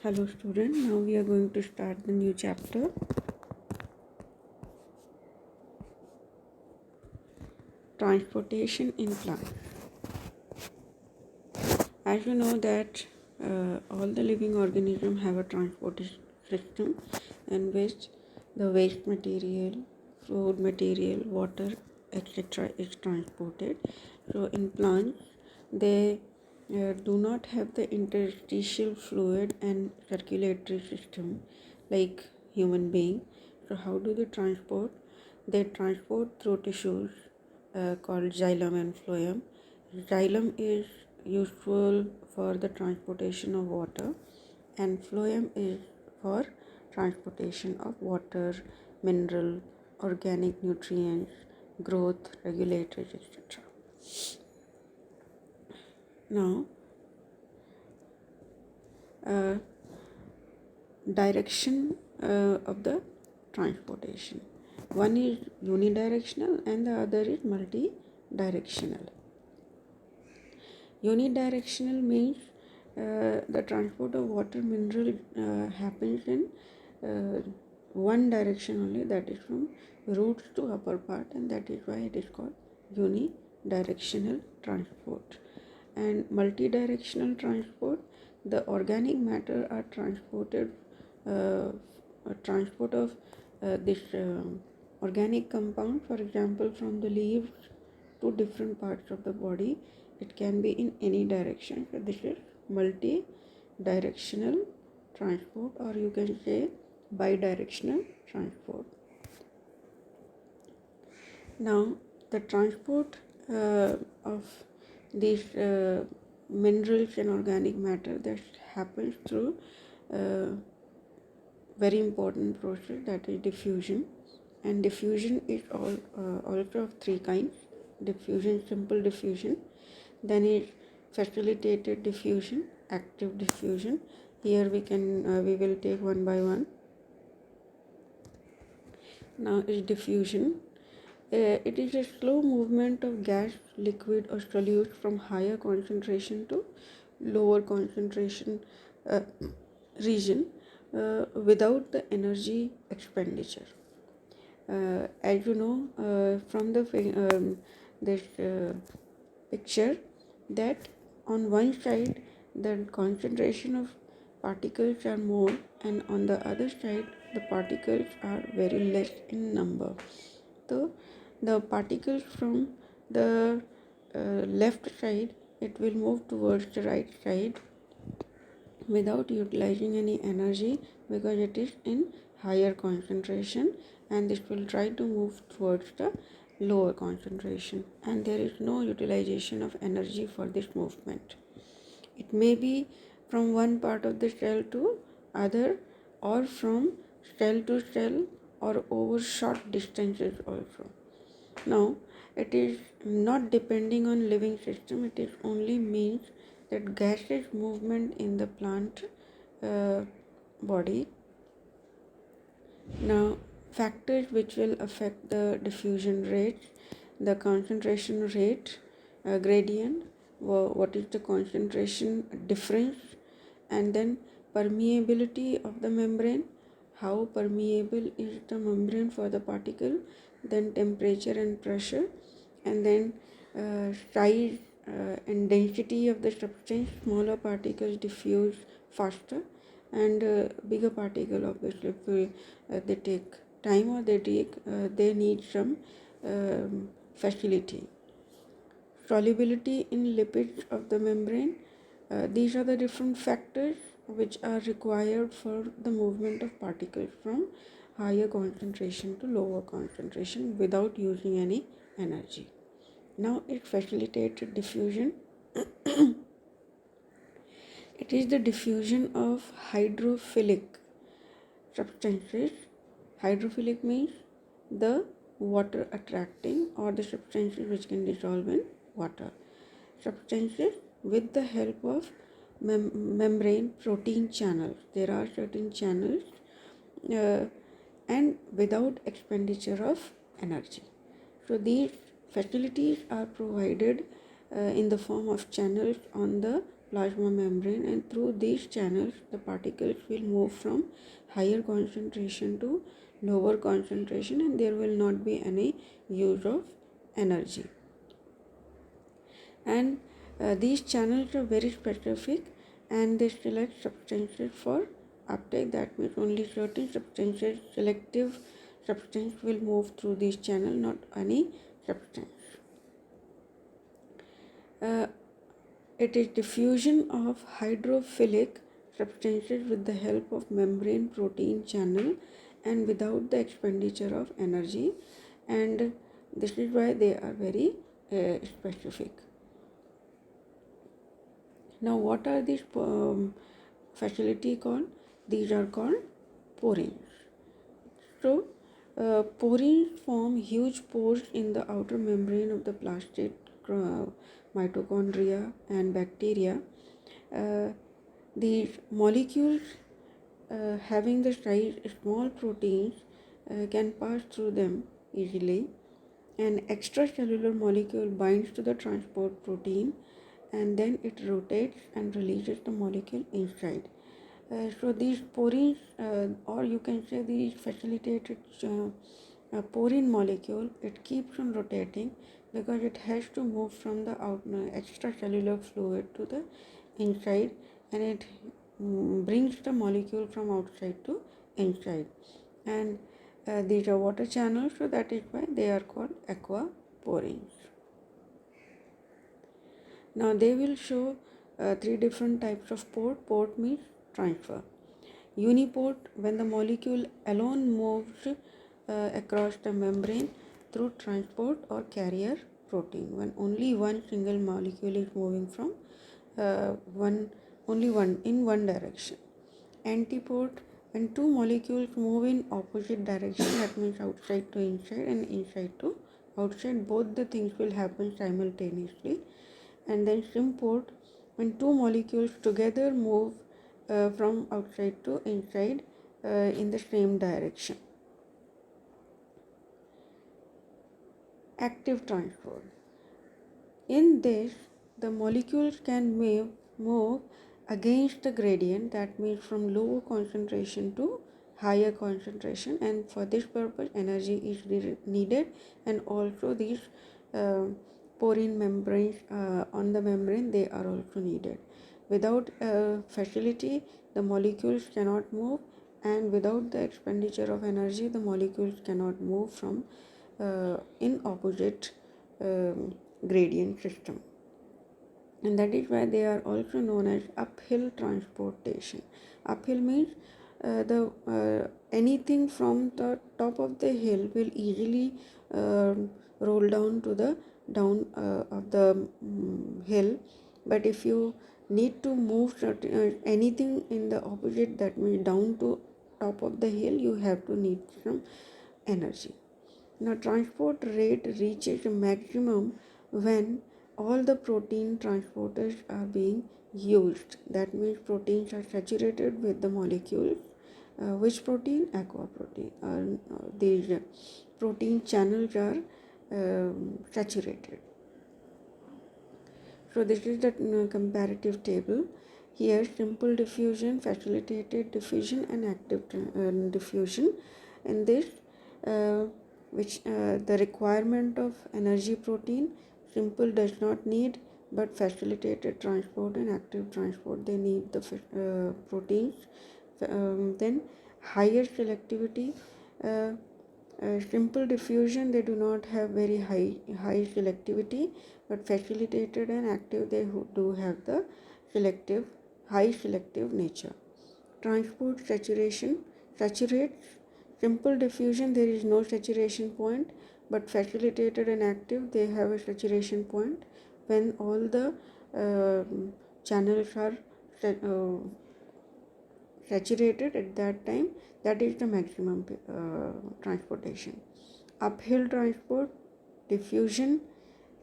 Hello student, now we are going to start the new chapter. Transportation in plants. As you know that all the living organisms have a transportation system in which the waste material, food material, water, etc. is transported. So in plants, they do not have the interstitial fluid and circulatory system like human being. So how do they transport? They transport through tissues called xylem and phloem. Xylem is useful for the transportation of water and phloem is for transportation of water, mineral, organic nutrients, growth regulators, etc. Now, direction of the transportation. One is unidirectional and the other is multi-directional. Unidirectional means the transport of water mineral happens in one direction only, that is from roots to upper part, and that is why it is called unidirectional transport. And multi-directional transport, the organic matter are transported, transport of this organic compound, for example from the leaves to different parts of the body. It can be in any direction. So this is multi-directional transport, or you can say bidirectional transport. Now the transport of these minerals and organic matter, that happens through very important process, that is diffusion. And diffusion is also of three kinds: diffusion, simple diffusion, then is facilitated diffusion, active diffusion. Here we will take one by one. Now is diffusion. It is a slow movement of gas, liquid or solute from higher concentration to lower concentration region without the energy expenditure. As you know from the this picture, that on one side the concentration of particles are more, and on the other side the particles are very less in number. So the particles from the left side, it will move towards the right side without utilizing any energy, because it is in higher concentration, and this will try to move towards the lower concentration, and there is no utilization of energy for this movement. It may be from one part of the cell to other, or from cell to cell, or over short distances also. Now it is not depending on living system, it is only means that gaseous movement in the plant body. Now factors which will affect the diffusion rate: the concentration rate gradient, what is the concentration difference, and then permeability of the membrane, how permeable is the membrane for the particle, then temperature and pressure, and then size and density of the substance. Smaller particles diffuse faster, and bigger particle obviously they take time, or they need some facility. Solubility in lipids of the membrane. These are the different factors which are required for the movement of particles from higher concentration to lower concentration without using any energy. Now it facilitated diffusion. It is the diffusion of hydrophilic substances. Hydrophilic means the water attracting, or the substances which can dissolve in water. Substances with the help of membrane protein channels. There are certain channels and without expenditure of energy. So these facilities are provided in the form of channels on the plasma membrane, and through these channels the particles will move from higher concentration to lower concentration, and there will not be any use of energy. And these channels are very specific, and they select substances for uptake. That means only certain substances, selective substance, will move through these channels, not any substance. It is diffusion of hydrophilic substances with the help of membrane protein channel and without the expenditure of energy, and this is why they are very specific. Now, what are these facility called? These are called porins. So, porins form huge pores in the outer membrane of the plastic mitochondria and bacteria. These molecules having the size small proteins can pass through them easily. An extracellular molecule binds to the transport protein, and then it rotates and releases the molecule inside. So these porins, or you can say these facilitated porin molecule, it keeps on rotating because it has to move from the extracellular fluid to the inside, and it brings the molecule from outside to inside. And these are water channels, so that is why they are called aquaporins. Now they will show three different types of port. Port means transfer. Uniport, when the molecule alone moves across the membrane through transport or carrier protein, when only one single molecule is moving from only one in one direction. Antiport, when two molecules move in opposite direction, that means outside to inside and inside to outside, both the things will happen simultaneously. And then symport, when two molecules together move from outside to inside in the same direction. Active transport. In this, the molecules can move against the gradient, that means from low concentration to higher concentration, and for this purpose energy is needed, and also these porine membranes on the membrane, they are also needed. Without facility, the molecules cannot move, and without the expenditure of energy, the molecules cannot move from in opposite gradient system. And that is why they are also known as uphill transportation. Uphill means anything from the top of the hill will easily roll down to the down of the hill, but if you need to move anything in the opposite, that means down to top of the hill, you have to need some energy. Now, transport rate reaches a maximum when all the protein transporters are being used. That means proteins are saturated with the molecules. Which protein? Aqua protein. These protein channels are saturated. So this is the comparative table. Here, simple diffusion, facilitated diffusion, and active diffusion. In this, the requirement of energy protein, simple does not need, but facilitated transport and active transport, they need the proteins. Then higher selectivity. Simple diffusion, they do not have very high selectivity, but facilitated and active, they do have the high selective nature. Transport saturation, saturates. Simple diffusion, there is no saturation point, but facilitated and active, they have a saturation point when all the channels are saturated at that time. That is the maximum transportation. Uphill transport, diffusion,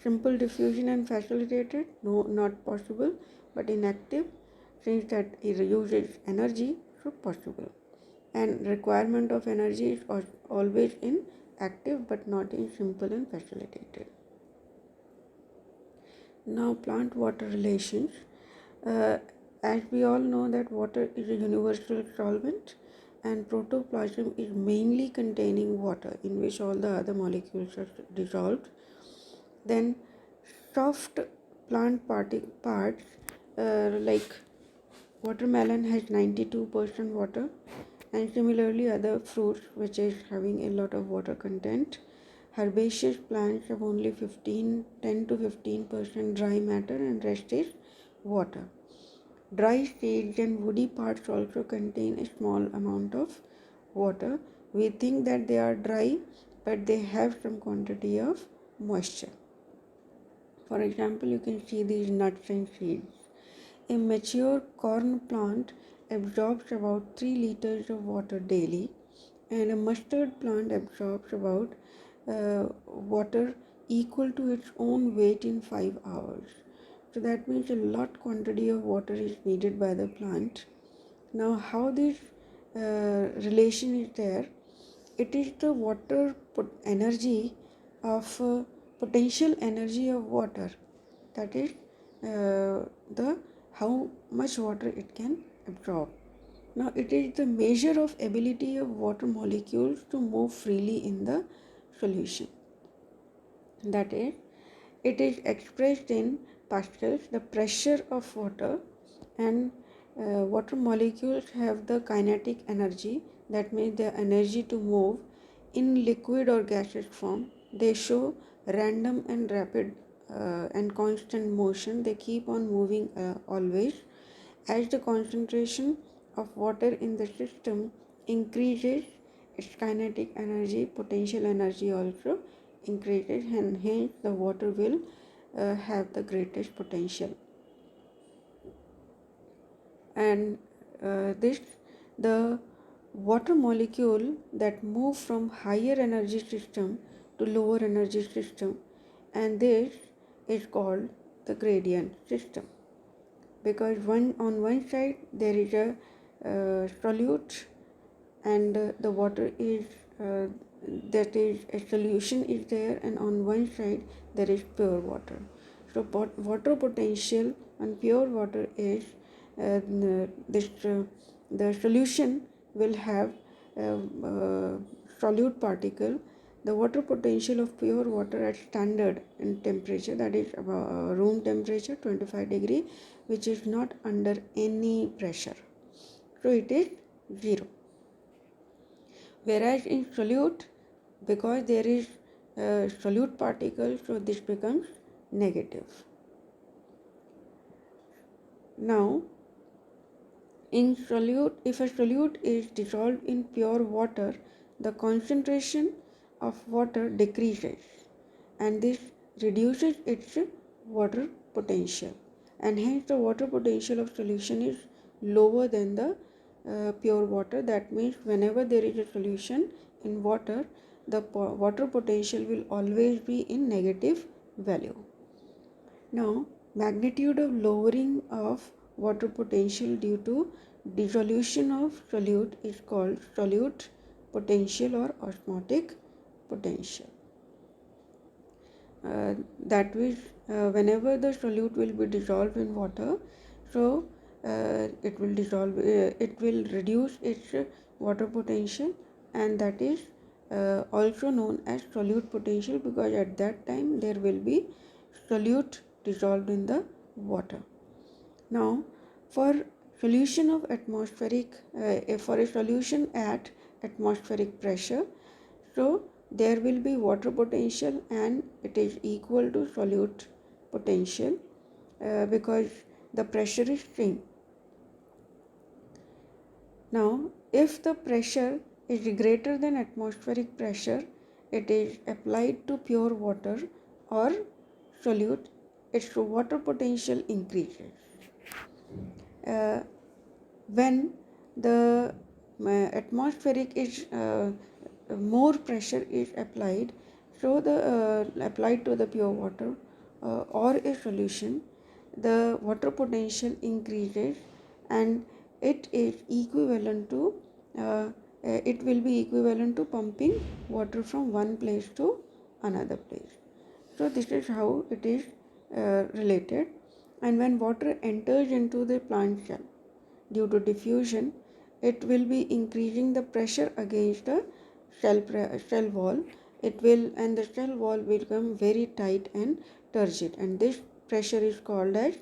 simple diffusion and facilitated, no, not possible, but inactive, since that it uses energy, so possible. And requirement of energy is always in active, but not in simple and facilitated. Now, plant water relations. Uh, as we all know that water is a universal solvent, and protoplasm is mainly containing water in which all the other molecules are dissolved. Then soft plant parts like watermelon has 92% water, and similarly other fruits which is having a lot of water content. Herbaceous plants have only 10 to 15% dry matter, and rest is water. Dry seeds and woody parts also contain a small amount of water. We think that they are dry, but they have some quantity of moisture. For example, you can see these nuts and seeds. A mature corn plant absorbs about 3 liters of water daily, and a mustard plant absorbs about water equal to its own weight in 5 hours. So that means a lot quantity of water is needed by the plant. Now, how this relation is there? It is the water energy of potential energy of water, that is the how much water it can absorb. Now it is the measure of ability of water molecules to move freely in the solution, that is, it is expressed in pascals, the pressure of water. And water molecules have the kinetic energy, that means the energy to move in liquid or gaseous form. They show random and rapid and constant motion. They keep on moving always. As the concentration of water in the system increases, its kinetic energy, potential energy also increases, and hence the water will have the greatest potential. And the water molecule that move from higher energy system to lower energy system, and this is called the gradient system, because on one side there is a solute, and the water is that is a solution is there, and on one side there is pure water. So water potential and pure water is the solution will have solute particle. The water potential of pure water at standard in temperature, that is about room temperature 25 degree, which is not under any pressure, so it is 0. Whereas in solute, because there is solute particle, so this becomes negative. Now in solute, if a solute is dissolved in pure water, the concentration of water decreases, and this reduces its water potential, and hence the water potential of solution is lower than the pure water. That means whenever there is a solution in water, the water potential will always be in negative value. Now, magnitude of lowering of water potential due to dissolution of solute is called solute potential or osmotic potential. That is, whenever the solute will be dissolved in water, so it will reduce its water potential, and that is also known as solute potential, because at that time there will be solute dissolved in the water. Now, for solution of atmospheric for a solution at atmospheric pressure, so there will be water potential and it is equal to solute potential because the pressure is same. Now, if the pressure is greater than atmospheric pressure, it is applied to pure water or solute, its water potential increases. When the atmospheric is more pressure is applied, so the applied to the pure water or a solution, the water potential increases, and it is equivalent to it will be equivalent to pumping water from one place to another place. So this is how it is related. And when water enters into the plant shell due to diffusion, it will be increasing the pressure against the shell wall. It will, and the shell wall will become very tight and turgid, and this pressure is called as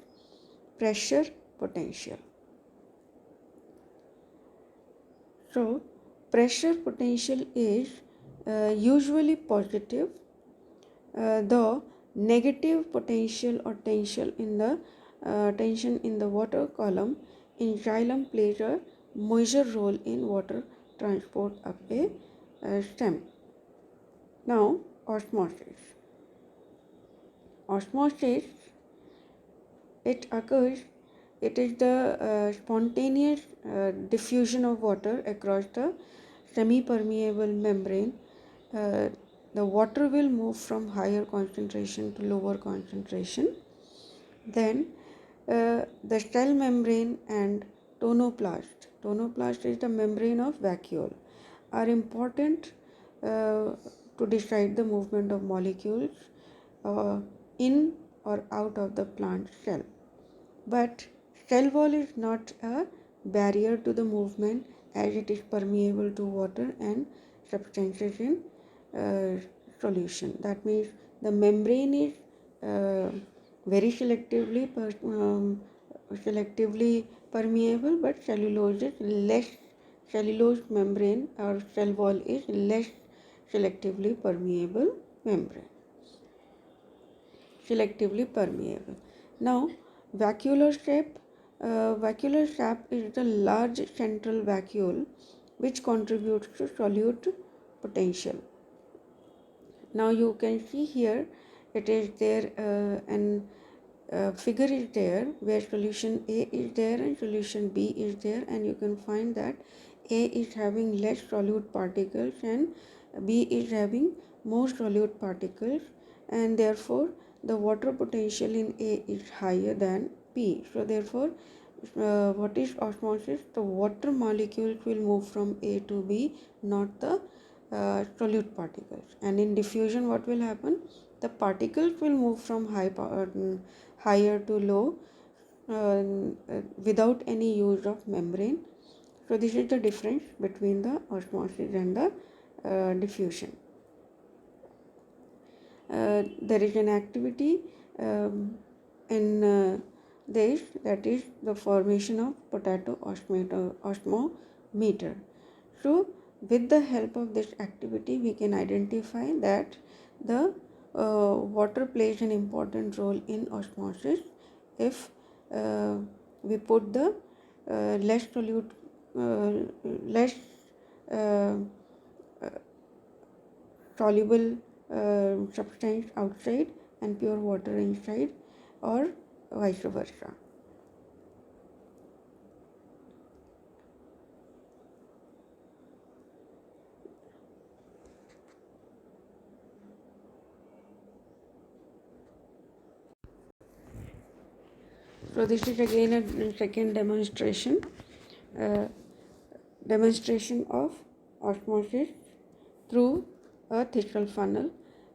pressure potential. So pressure potential is usually positive, though negative potential or tension in the water column in xylem plays a major role in water transport up a stem. Now, osmosis. Osmosis, it occurs, it is the spontaneous diffusion of water across the semi-permeable membrane. The water will move from higher concentration to lower concentration. Then the cell membrane and tonoplast is the membrane of vacuole, are important to decide the movement of molecules uh, in or out of the plant cell. But cell wall is not a barrier to the movement, as it is permeable to water and substances in uh, solution. That means the membrane is uh, very selectively permeable, but cellulose membrane or cell wall is less selectively permeable membrane. Now, vacuolar shape. Vacuolar shape is the large central vacuole which contributes to solute potential. Now you can see here, it is there, an figure is there where solution A is there and solution B is there, and you can find that A is having less solute particles and B is having more solute particles, and therefore the water potential in A is higher than B. So therefore, what is osmosis? The water molecules will move from A to B, not the solute particles. And in diffusion, what will happen? The particles will move from higher to low without any use of membrane. So this is the difference between the osmosis and the diffusion. There is an activity in this, that is the formation of potato osmometer. So with the help of this activity, we can identify that the water plays an important role in osmosis. If we put the less solute, less uh, soluble substance outside and pure water inside, or vice versa. So this is again a second uh, demonstration of osmosis through a Thistle funnel.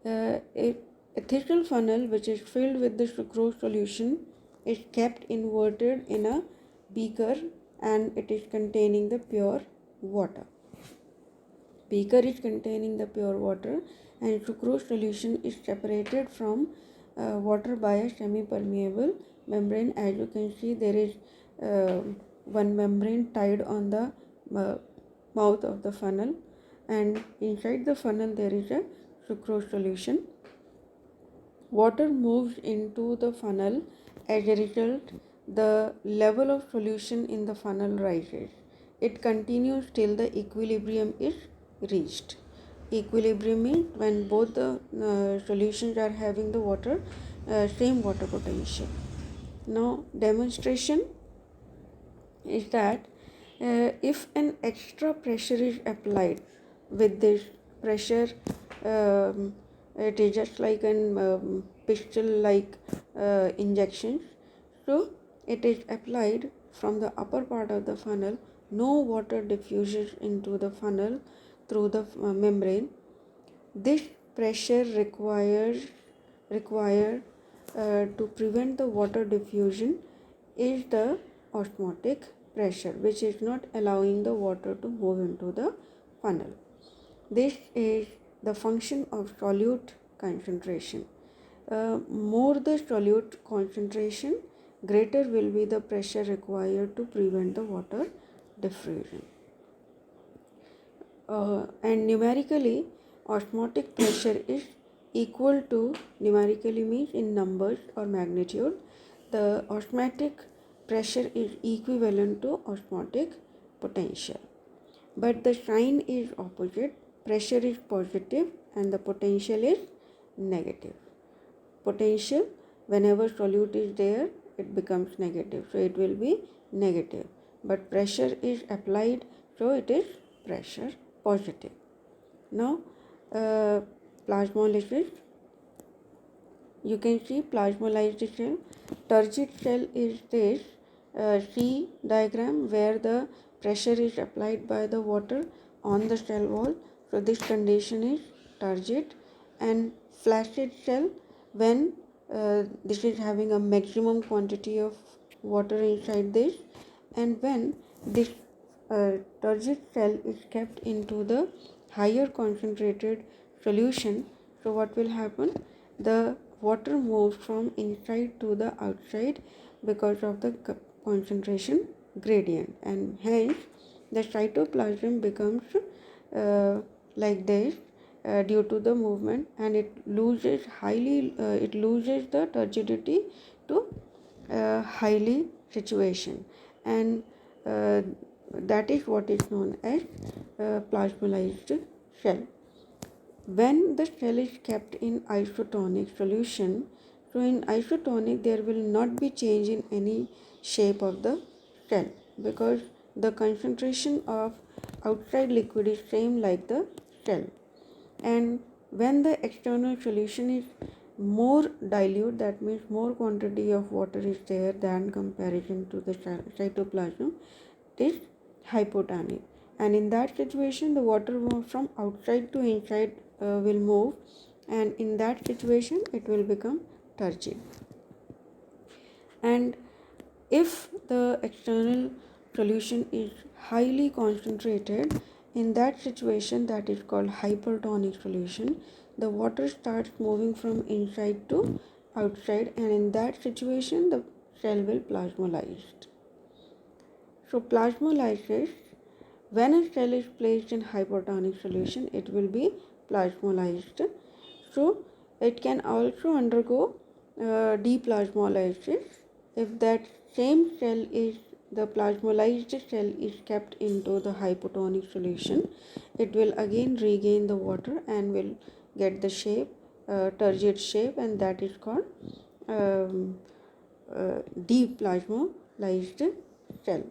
A Thistle funnel which is filled with the sucrose solution is kept inverted in a beaker, and it is containing the pure water. Beaker is containing the pure water, and sucrose solution is separated from water by a semi-permeable membrane. As you can see, there is one membrane tied on the mouth of the funnel, and inside the funnel there is a sucrose solution. Water moves into the funnel. As a result, the level of solution in the funnel rises. It continues till the equilibrium is reached. Equilibrium means when both the solutions are having the same water potential. Now, demonstration is that if an extra pressure is applied with this pressure, it is just like an pistol like injections. So it is applied from the upper part of the funnel. No water diffuses into the funnel through the membrane. This pressure required to prevent the water diffusion is the osmotic pressure, which is not allowing the water to move into the funnel. This is the function of solute concentration. More the solute concentration, greater will be the pressure required to prevent the water diffusion. And numerically, osmotic pressure is equal to, numerically means in numbers or magnitude, the osmotic pressure is equivalent to osmotic potential. But the sign is opposite. Pressure is positive and the potential is negative. Potential, whenever solute is there, it becomes negative, so it will be negative. But pressure is applied, so it is pressure positive. Now, plasmolysis. You can see plasmolyzed cell. Turgid cell is this C diagram where the pressure is applied by the water on the cell wall. So this condition is turgid. And flaccid cell, when this is having a maximum quantity of water inside this, and when this turgid cell is kept into the higher concentrated solution, so what will happen? The water moves from inside to the outside because of the concentration gradient, and hence the cytoplasm becomes like this due to the movement, and it loses the turgidity to highly situation, and that is what is known as plasmolyzed cell. When the cell is kept in isotonic solution, so in isotonic there will not be change in any shape of the cell because the concentration of outside liquid is same like the cell. And when the external solution is more dilute, that means more quantity of water is there than comparison to the cytoplasm, it is hypotonic. And in that situation, the water moves from outside to inside will move, and in that situation it will become turgid. And if the external solution is highly concentrated, in that situation, that is called hypertonic solution, the water starts moving from inside to outside, and in that situation the cell will plasmolyzed. So plasmolysis, when a cell is placed in hypertonic solution, it will be plasmolyzed. So it can also undergo deplasmolysis. If that same cell is, the plasmolyzed cell is kept into the hypotonic solution, it will again regain the water and will get the shape, turgid shape, and that is called deplasmolyzed cell.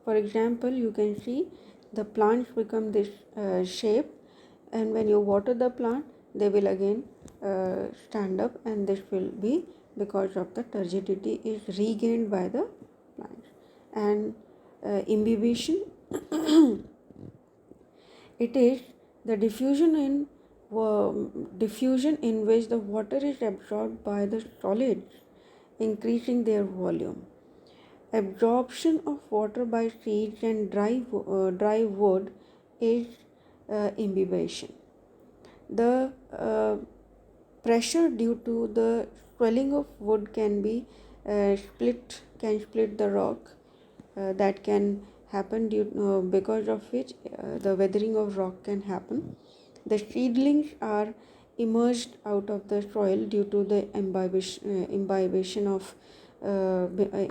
For example, you can see the plants become this shape, and when you water the plant, they will again stand up, and this will be because of the turgidity is regained by the plant. And imbibition, it is the diffusion in which the water is absorbed by the solids, increasing their volume. Absorption of water by seeds and dry wood is imbibition. The pressure due to the swelling of wood can be split the rock. That can happen because of which the weathering of rock can happen. The seedlings are emerged out of the soil due to the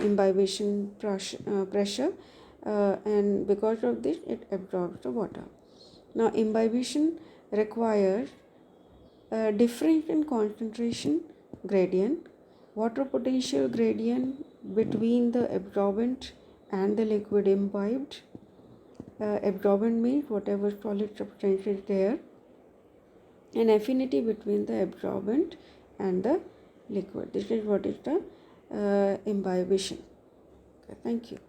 imbibition pressure, and because of this it absorbs the water. Now imbibition requires a difference in concentration gradient, water potential gradient between the absorbent and the liquid imbibed. Absorbent means whatever solid substance is there, and affinity between the absorbent and the liquid. This is what is the imbibition. Okay, thank you.